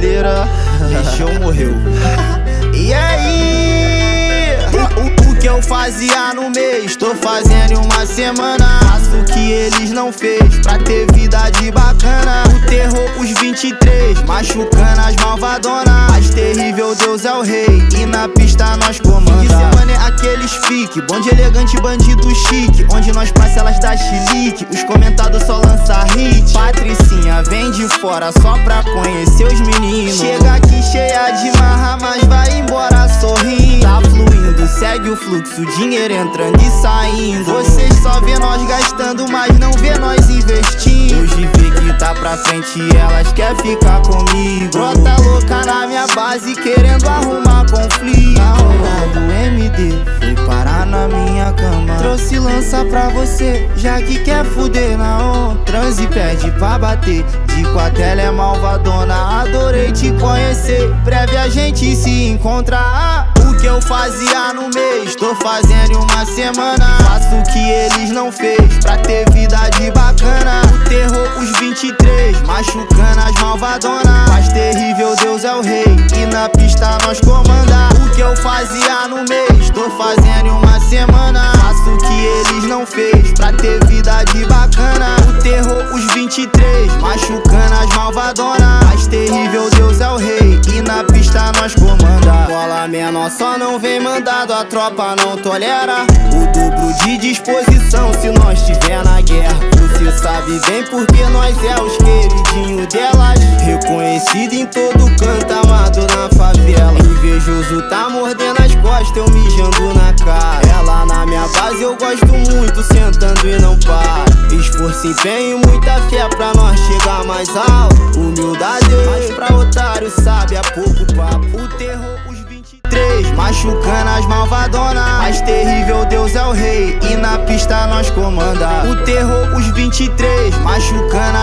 brasileira. Mexeu, morreu. E aí? O que eu fazia no mês, tô fazendo em uma semana. Faço o que eles não fez pra ter vida de bacana. O terror, os 23, machucando as malvadonas. Mais terrível, Deus é o rei, e na pista nós comanda. De semana é aqueles fique, bonde elegante, bandido chique. Onde nós passa elas dá chilique, os comentados só lança hit. Patricinha vem de fora só pra conhecer os meninos. Chega aqui cheia de marra, mas vai embora sorrindo. Tá fluindo, segue o fluxo, dinheiro entrando e saindo. Vocês só vê nós gastando, mas não vê nós investindo. Hoje vê que tá pra frente e elas quer ficar comigo. Brota louca na minha base querendo arrumar conflito. A onda do MD foi parar na minha cama. Trouxe lança pra você, já que quer fuder na onda. Transe pede pra bater, de quatela é malvadona. Adorei te conhecer, breve a gente se encontrar. O que eu fazia no mês, tô fazendo em uma semana. Faço o que eles não fez pra ter vida de bacana. O terror, os 23, machucando as malvadonas. Mais terrível, Deus é o rei, e na pista nós comanda. O que eu fazia no mês, tô fazendo em uma semana. Faço o que eles não fez pra ter vida de bacana. O terror, os 23, machucando as malvadonas. Mais terrível, Deus é o rei, e na pista nós comanda. Bola menor só não vem mandado, a tropa não tolera. O dobro de disposição se nós tiver na guerra. Você sabe bem porque nós é os queridinhos delas. Reconhecido em todo canto, amado na favela. Invejoso tá mordendo as costas, eu mijando na cara. Ela na minha base eu gosto muito, sentando e não para. Esforço, empenho e muita fé pra nós chegar mais alto. Humildade, mas pra otário sabe, é pouco papo. O terror, os 23, machucando as malvadonas. Mais terrível, Deus é o rei, e na pista nós comanda. O terror, os 23, machucando